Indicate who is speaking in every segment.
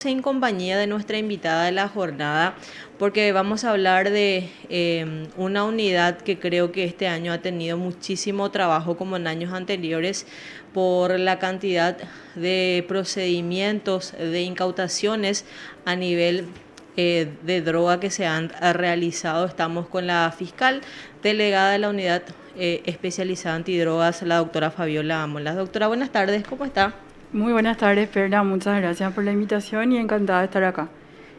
Speaker 1: En compañía de nuestra invitada de la jornada, porque vamos a hablar de una unidad que creo que este año ha tenido muchísimo trabajo como en años anteriores por la cantidad de procedimientos, de incautaciones a nivel de droga que se han realizado. Estamos con la fiscal delegada de la unidad especializada en antidrogas, la doctora Fabiola Amolas. Doctora, buenas tardes, ¿cómo está?
Speaker 2: Muy buenas tardes, Perla. Muchas gracias por la invitación y encantada de estar acá.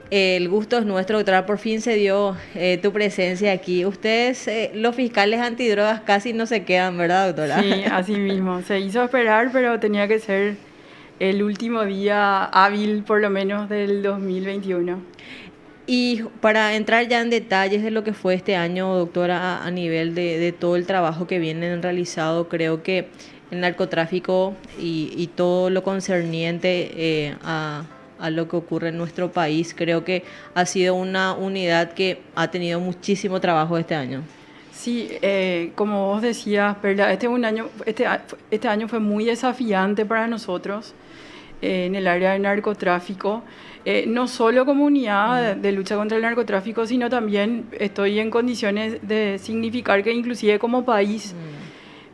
Speaker 1: El gusto es nuestro, doctora. Por fin se dio tu presencia aquí. Ustedes, los fiscales antidrogas, casi no se quedan, ¿verdad, doctora?
Speaker 2: Sí, así mismo. Se hizo esperar, pero tenía que ser el último día hábil, por lo menos, del 2021.
Speaker 1: Y para entrar ya en detalles de lo que fue este año, doctora, a nivel de todo el trabajo que vienen realizado, creo que el narcotráfico y todo lo concerniente a lo que ocurre en nuestro país, creo que ha sido una unidad que ha tenido muchísimo trabajo este año.
Speaker 2: Sí, como vos decías, Perla, este año fue muy desafiante para nosotros en el área del narcotráfico. No solo como unidad de lucha contra el narcotráfico, sino también estoy en condiciones de significar que inclusive como país.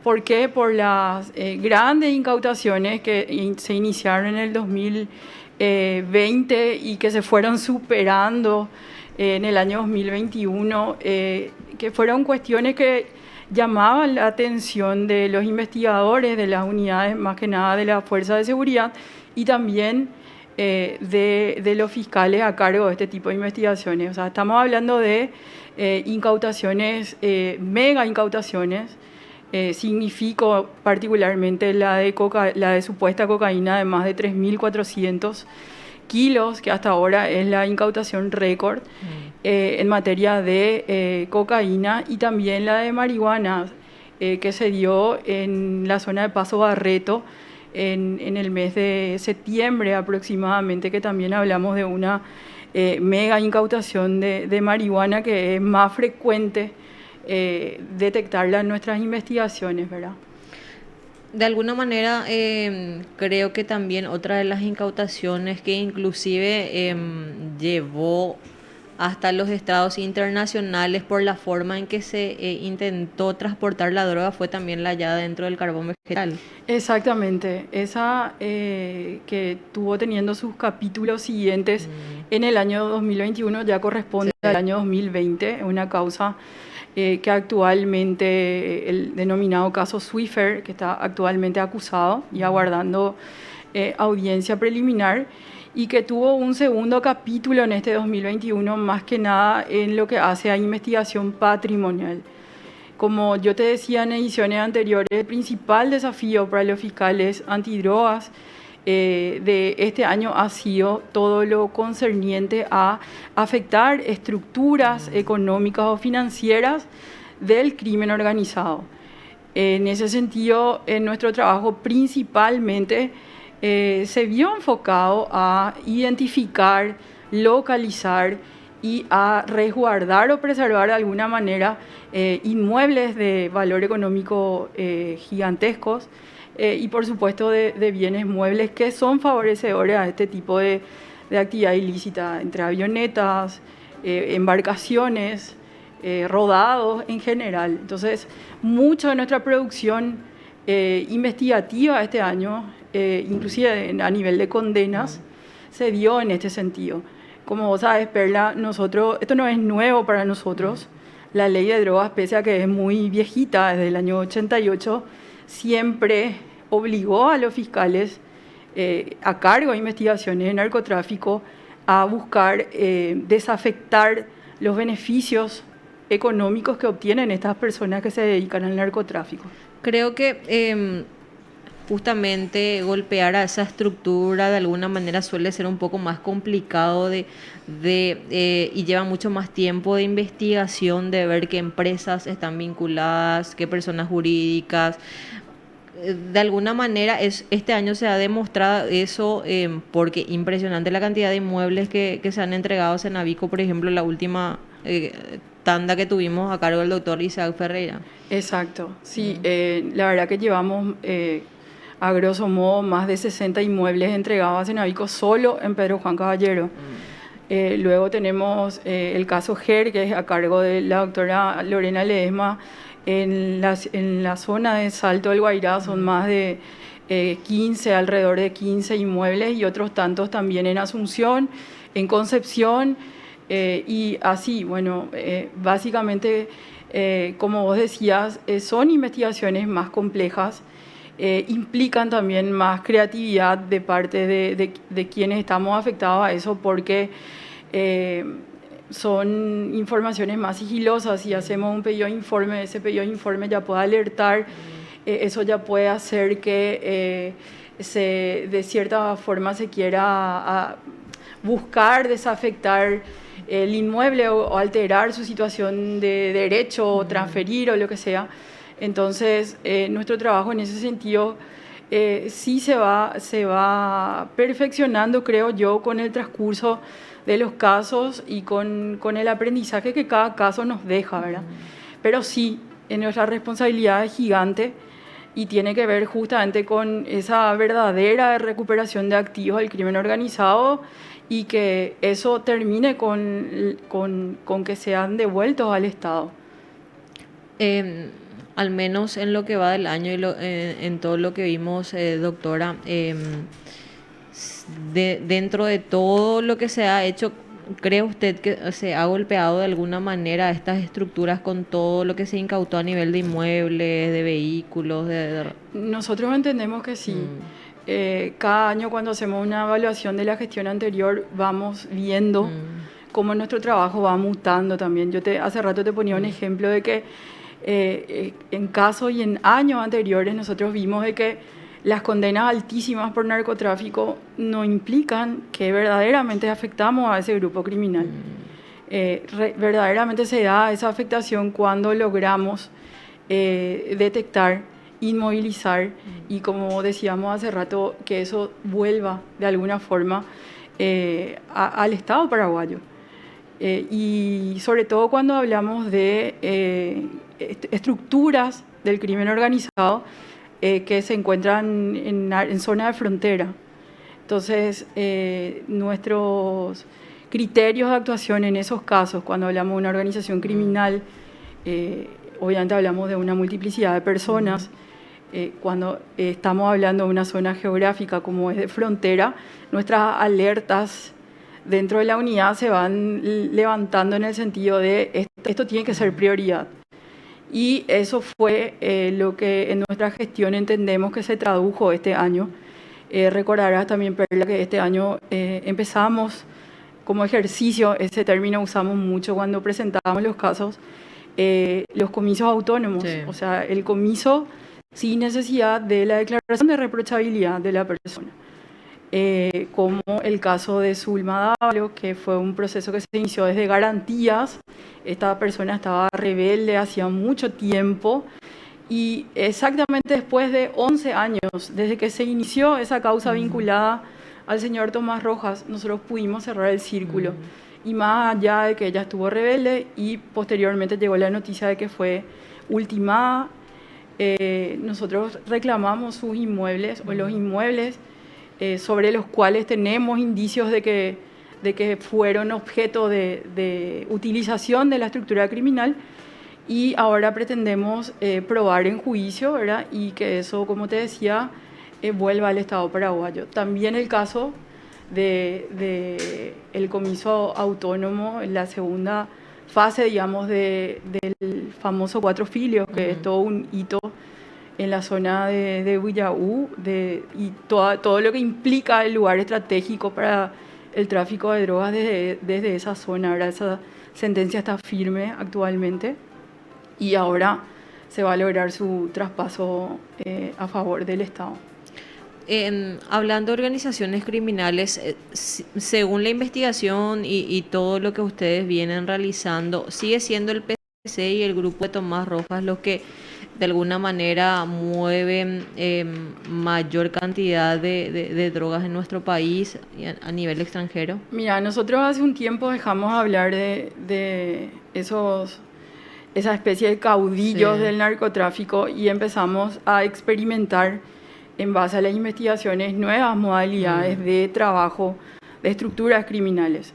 Speaker 2: ¿Por qué? Por las grandes incautaciones que se iniciaron en el 2020 y que se fueron superando en el año 2021, que fueron cuestiones que llamaban la atención de los investigadores, de las unidades, más que nada de la Fuerza de Seguridad, y también de los fiscales a cargo de este tipo de investigaciones. O sea, estamos hablando de incautaciones, mega incautaciones. Significó particularmente la de supuesta cocaína de más de 3.400 kilos, que hasta ahora es la incautación récord en materia de cocaína, y también la de marihuana que se dio en la zona de Paso Barreto en el mes de septiembre aproximadamente, que también hablamos de una mega incautación de marihuana que es más frecuente detectarla en nuestras investigaciones, ¿verdad?
Speaker 1: De alguna manera, creo que también otra de las incautaciones que inclusive llevó hasta los estados internacionales por la forma en que se intentó transportar la droga fue también la hallada dentro del carbón vegetal.
Speaker 2: Exactamente, esa que tuvo teniendo sus capítulos siguientes en el año 2021 ya corresponde al año 2020, una causa que actualmente, el denominado caso Swiffer, que está actualmente acusado y aguardando audiencia preliminar, y que tuvo un segundo capítulo en este 2021, más que nada en lo que hace a investigación patrimonial. Como yo te decía en ediciones anteriores, el principal desafío para los fiscales antidrogas de este año ha sido todo lo concerniente a afectar estructuras económicas o financieras del crimen organizado. En ese sentido, en nuestro trabajo principalmente se vio enfocado a identificar, localizar y a resguardar o preservar de alguna manera inmuebles de valor económico gigantescos, y por supuesto de bienes muebles que son favorecedores a este tipo de actividad ilícita, entre avionetas, embarcaciones, rodados en general. Entonces, mucho de nuestra producción investigativa este año, inclusive a nivel de condenas, se dio en este sentido. Como vos sabes, Perla, esto no es nuevo para nosotros. La ley de drogas, pese a que es muy viejita, desde el año 88, siempre obligó a los fiscales a cargo de investigaciones de narcotráfico a buscar desafectar los beneficios económicos que obtienen estas personas que se dedican al narcotráfico.
Speaker 1: Creo que justamente golpear a esa estructura de alguna manera suele ser un poco más complicado y lleva mucho más tiempo de investigación, de ver qué empresas están vinculadas, qué personas jurídicas. De alguna manera este año se ha demostrado eso, porque impresionante la cantidad de inmuebles que se han entregado a Senavico, por ejemplo, la última tanda que tuvimos a cargo del doctor Isaac Ferreira.
Speaker 2: Exacto, sí, la verdad que llevamos a grosso modo, más de 60 inmuebles entregados a Cenavico solo en Pedro Juan Caballero. Luego tenemos el caso GER, que es a cargo de la doctora Lorena Ledesma. En la zona de Salto del Guairá son más de 15, alrededor de 15 inmuebles, y otros tantos también en Asunción, en Concepción, y así, bueno, básicamente, como vos decías, son investigaciones más complejas, implican también más creatividad de parte de quienes estamos afectados a eso, porque son informaciones más sigilosas. Si hacemos un pedido de informe, ese pedido de informe ya puede alertar, eso ya puede hacer que de cierta forma se quiera buscar desafectar el inmueble o alterar su situación de derecho o transferir o lo que sea. Entonces, nuestro trabajo en ese sentido sí se va perfeccionando, creo yo, con el transcurso de los casos y con el aprendizaje que cada caso nos deja, ¿verdad? Pero sí, nuestra responsabilidad es gigante y tiene que ver justamente con esa verdadera recuperación de activos del crimen organizado, y que eso termine con que sean devueltos al Estado.
Speaker 1: Al menos en lo que va del año y en todo lo que vimos, doctora, dentro de todo lo que se ha hecho, ¿cree usted que se ha golpeado de alguna manera estas estructuras con todo lo que se incautó a nivel de inmuebles, de vehículos?
Speaker 2: Nosotros entendemos que sí. Cada año, cuando hacemos una evaluación de la gestión anterior, vamos viendo cómo nuestro trabajo va mutando también. Hace rato te ponía un ejemplo de que en casos y en años anteriores nosotros vimos de que las condenas altísimas por narcotráfico no implican que verdaderamente afectamos a ese grupo criminal. Verdaderamente se da esa afectación cuando logramos detectar, inmovilizar y, como decíamos hace rato, que eso vuelva de alguna forma al Estado paraguayo. Y sobre todo cuando hablamos de estructuras del crimen organizado que se encuentran en zona de frontera. Entonces, nuestros criterios de actuación en esos casos, cuando hablamos de una organización criminal, obviamente hablamos de una multiplicidad de personas. Cuando estamos hablando de una zona geográfica como es de frontera, nuestras alertas dentro de la unidad se van levantando en el sentido de esto tiene que ser prioridad. Y eso fue lo que en nuestra gestión entendemos que se tradujo este año. Recordarás también, Perla, que este año empezamos como ejercicio, ese término usamos mucho cuando presentábamos los casos, los comisos autónomos. Sí. O sea, el comiso sin necesidad de la declaración de reprochabilidad de la persona. Como el caso de Zulma Dávalo, que fue un proceso que se inició desde garantías. Esta persona estaba rebelde hacía mucho tiempo, y exactamente después de 11 años, desde que se inició esa causa vinculada al señor Tomás Rojas, nosotros pudimos cerrar el círculo. Y más allá de que ella estuvo rebelde y posteriormente llegó la noticia de que fue ultimada, nosotros reclamamos sus inmuebles o los inmuebles sobre los cuales tenemos indicios de que fueron objeto de utilización de la estructura criminal, y ahora pretendemos probar en juicio, ¿verdad? Y que eso, como te decía, vuelva al Estado paraguayo. También el caso el comiso autónomo en la segunda fase, digamos, del famoso Cuatro Filios, que es todo un hito en la zona de Villaú, y todo lo que implica el lugar estratégico para el tráfico de drogas desde esa zona. Ahora esa sentencia está firme actualmente y ahora se va a lograr su traspaso a favor del Estado.
Speaker 1: Hablando de organizaciones criminales, según la investigación y todo lo que ustedes vienen realizando, ¿sigue siendo el PCC y el grupo de Tomás Rojas los que de alguna manera mueven mayor cantidad de drogas en nuestro país a nivel extranjero?
Speaker 2: Mira, nosotros hace un tiempo dejamos de hablar de esa especie de caudillos del narcotráfico y empezamos a experimentar en base a las investigaciones, nuevas modalidades de trabajo de estructuras criminales.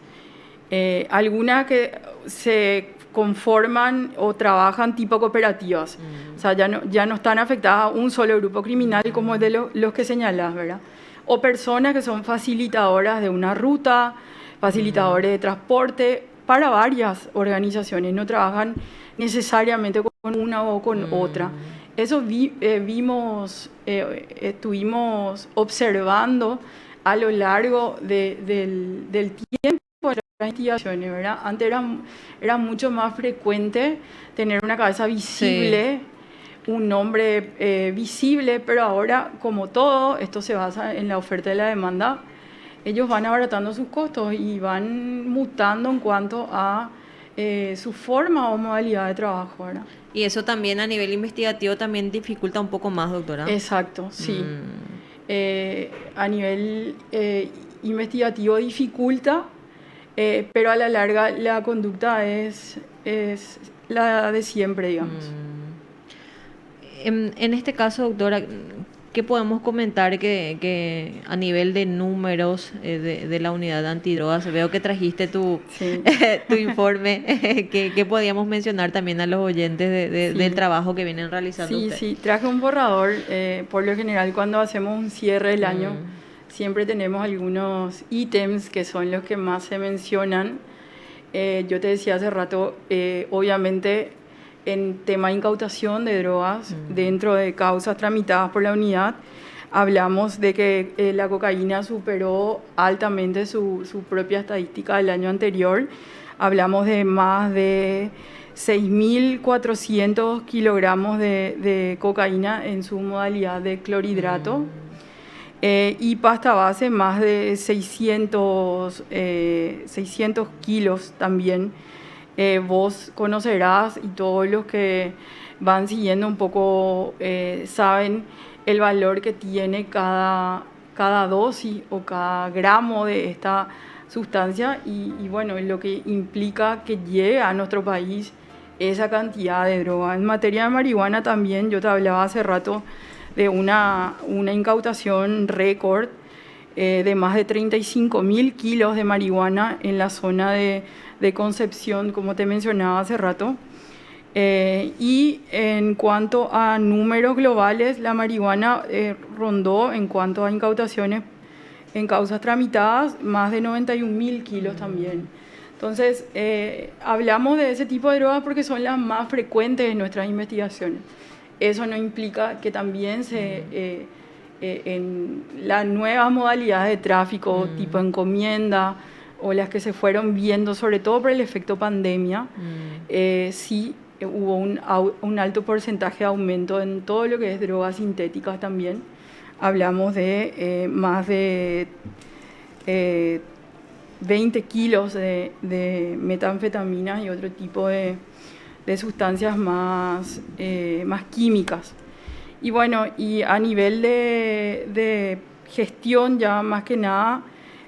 Speaker 2: Algunas que se conforman o trabajan tipo cooperativas, o sea, ya no están afectadas a un solo grupo criminal como de los que señalás, ¿verdad? O personas que son facilitadoras de una ruta, facilitadores de transporte para varias organizaciones, no trabajan necesariamente con una o con otra. Eso estuvimos observando a lo largo del tiempo de las investigaciones, ¿verdad? Antes era mucho más frecuente tener una cabeza visible, un nombre visible, pero ahora, como todo, esto se basa en la oferta y la demanda, ellos van abaratando sus costos y van mutando en cuanto a su forma o modalidad de trabajo, ¿verdad?
Speaker 1: Y eso también a nivel investigativo también dificulta un poco más, doctora.
Speaker 2: Exacto, sí. A nivel investigativo dificulta, pero a la larga la conducta es la de siempre, digamos.
Speaker 1: En este caso, doctora, ¿qué podemos comentar que a nivel de números de la unidad de antidrogas? Veo que trajiste tu,
Speaker 2: Sí.
Speaker 1: tu informe. ¿Qué podíamos mencionar también a los oyentes
Speaker 2: Sí.
Speaker 1: del trabajo que vienen realizando
Speaker 2: Sí,
Speaker 1: ustedes?
Speaker 2: sí, traje un borrador. Por lo general, cuando hacemos un cierre del año, siempre tenemos algunos ítems que son los que más se mencionan. Yo te decía hace rato, obviamente, en tema de incautación de drogas, dentro de causas tramitadas por la unidad, hablamos de que la cocaína superó altamente su propia estadística del año anterior. Hablamos de más de 6.400 kilogramos de cocaína en su modalidad de clorhidrato. Y pasta base más de 600 kilos también. Vos conocerás, y todos los que van siguiendo un poco saben el valor que tiene cada dosis o cada gramo de esta sustancia y bueno, lo que implica que llegue a nuestro país esa cantidad de droga. En materia de marihuana también, yo te hablaba hace rato de una incautación récord de más de 35.000 kilos de marihuana en la zona de Concepción, como te mencionaba hace rato. Y en cuanto a números globales, la marihuana rondó, en cuanto a incautaciones en causas tramitadas, más de 91.000 kilos también. Entonces, hablamos de ese tipo de drogas porque son las más frecuentes en nuestras investigaciones. Eso no implica que también en las nuevas modalidades de tráfico, tipo encomienda, o las que se fueron viendo, sobre todo por el efecto pandemia, sí hubo un alto porcentaje de aumento en todo lo que es drogas sintéticas también. Hablamos de más de 20 kilos de metanfetaminas y otro tipo de sustancias más químicas. Y bueno, y a nivel de gestión, ya más que nada,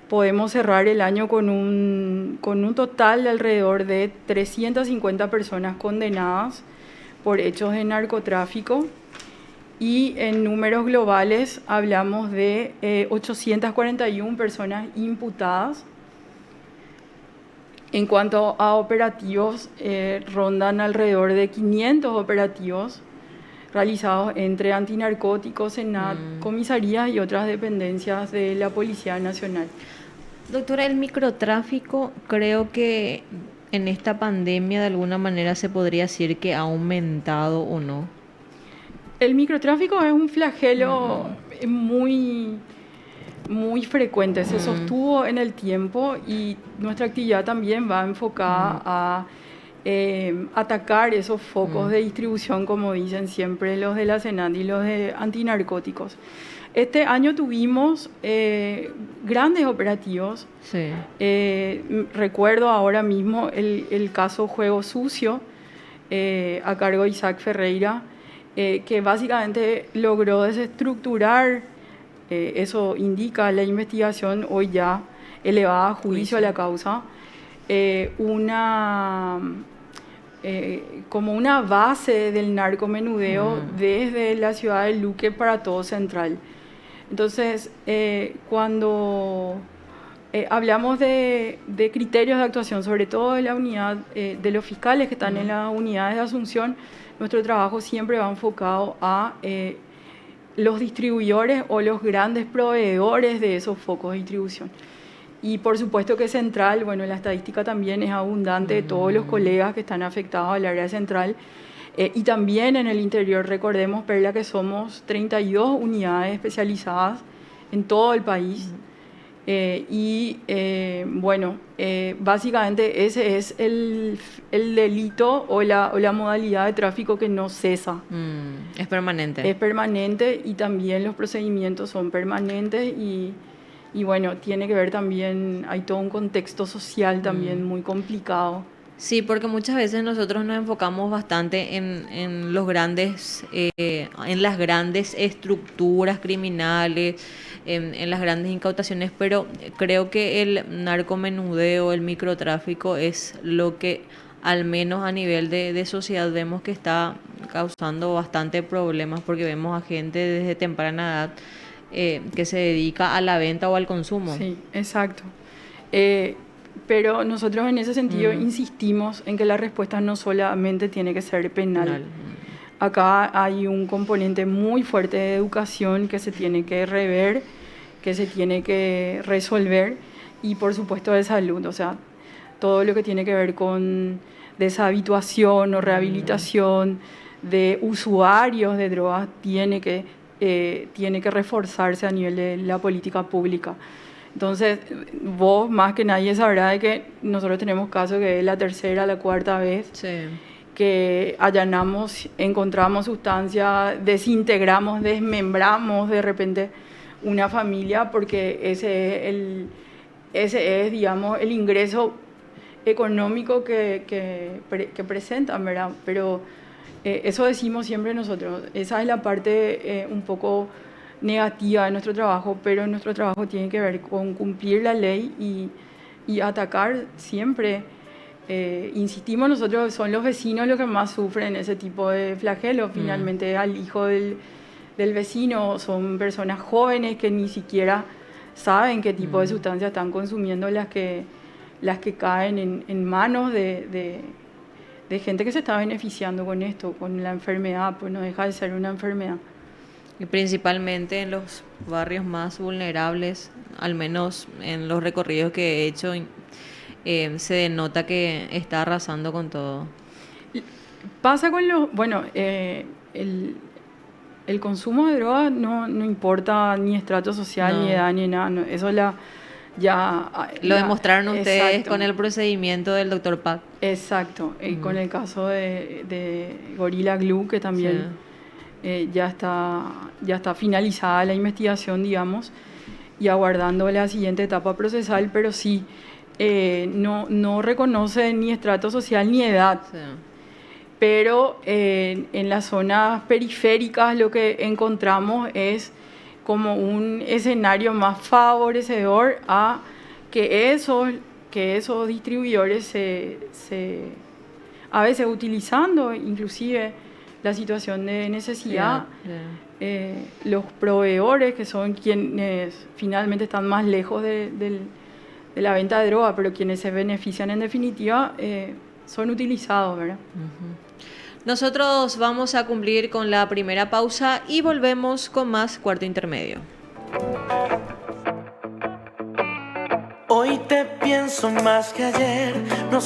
Speaker 2: podemos cerrar el año con un total de alrededor de 350 personas condenadas por hechos de narcotráfico. Y en números globales hablamos de 841 personas imputadas. En cuanto a operativos, rondan alrededor de 500 operativos realizados entre antinarcóticos, SENAT, comisarías y otras dependencias de la Policía Nacional.
Speaker 1: Doctora, el microtráfico creo que en esta pandemia de alguna manera se podría decir que ha aumentado o no.
Speaker 2: El microtráfico es un flagelo muy frecuente, se sostuvo en el tiempo y nuestra actividad también va enfocada a atacar esos focos de distribución, como dicen siempre los de la SENAT y los de antinarcóticos. Este año tuvimos grandes operativos.
Speaker 1: Sí.
Speaker 2: Recuerdo ahora mismo el caso Juego Sucio, a cargo de Isaac Ferreira, que básicamente logró desestructurar, eso indica la investigación hoy ya elevada a juicio a la causa, como una base del narcomenudeo desde la ciudad de Luque para todo Central. Entonces, cuando hablamos de criterios de actuación, sobre todo de la unidad de los fiscales que están en las unidades de Asunción, nuestro trabajo siempre va enfocado a los distribuidores o los grandes proveedores de esos focos de distribución. Y por supuesto que Central, bueno, la estadística también es abundante de todos los colegas que están afectados al área central. Y también en el interior, recordemos, Perla, que somos 32 unidades especializadas en todo el país. Bueno, básicamente ese es el delito o la modalidad de tráfico que no cesa.
Speaker 1: Es permanente.
Speaker 2: Es permanente y también los procedimientos son permanentes y bueno, tiene que ver también, hay todo un contexto social también muy complicado.
Speaker 1: Sí, porque muchas veces nosotros nos enfocamos bastante en los grandes, en las grandes estructuras criminales, en las grandes incautaciones, pero creo que el narcomenudeo, el microtráfico es lo que al menos a nivel de sociedad vemos que está causando bastante problemas, porque vemos a gente desde temprana edad que se dedica a la venta o al consumo.
Speaker 2: Sí, exacto. Pero nosotros en ese sentido insistimos en que la respuesta no solamente tiene que ser penal. Acá hay un componente muy fuerte de educación que se tiene que rever, que se tiene que resolver, y por supuesto de salud, o sea, todo lo que tiene que ver con deshabituación o rehabilitación de usuarios de drogas tiene que reforzarse a nivel de la política pública. Entonces, vos más que nadie sabrá de que nosotros tenemos casos que es la tercera, la cuarta vez que allanamos, encontramos sustancias, desintegramos, desmembramos de repente una familia porque ese es, digamos, el ingreso económico que presentan, ¿verdad? Pero eso decimos siempre nosotros. Esa es la parte un poco negativa de nuestro trabajo, pero nuestro trabajo tiene que ver con cumplir la ley y atacar siempre. Insistimos nosotros, son los vecinos los que más sufren ese tipo de flagelos. Finalmente al hijo del vecino, son personas jóvenes que ni siquiera saben qué tipo de sustancias están consumiendo las que caen en manos de gente que se está beneficiando con esto, con la enfermedad, pues no deja de ser una enfermedad.
Speaker 1: Y principalmente en los barrios más vulnerables, al menos en los recorridos que he hecho, se denota que está arrasando con todo.
Speaker 2: Pasa con los... Bueno, el consumo de drogas no importa ni estrato social, ni edad, ni nada. No, eso
Speaker 1: lo demostraron ustedes.
Speaker 2: Exacto.
Speaker 1: Con el procedimiento del Dr. Pac.
Speaker 2: Exacto. Con el caso de Gorilla Glue, que también... ya está finalizada la investigación, digamos, y aguardando la siguiente etapa procesal, pero sí, no reconoce ni estrato social ni edad. Sí. Pero en las zonas periféricas lo que encontramos es como un escenario más favorecedor a que esos distribuidores a veces utilizando inclusive la situación de necesidad, los proveedores, que son quienes finalmente están más lejos de la venta de droga, pero quienes se benefician en definitiva, son utilizados, ¿verdad?
Speaker 1: Nosotros vamos a cumplir con la primera pausa y volvemos con más Cuarto Intermedio.
Speaker 3: Hoy te pienso más que ayer, no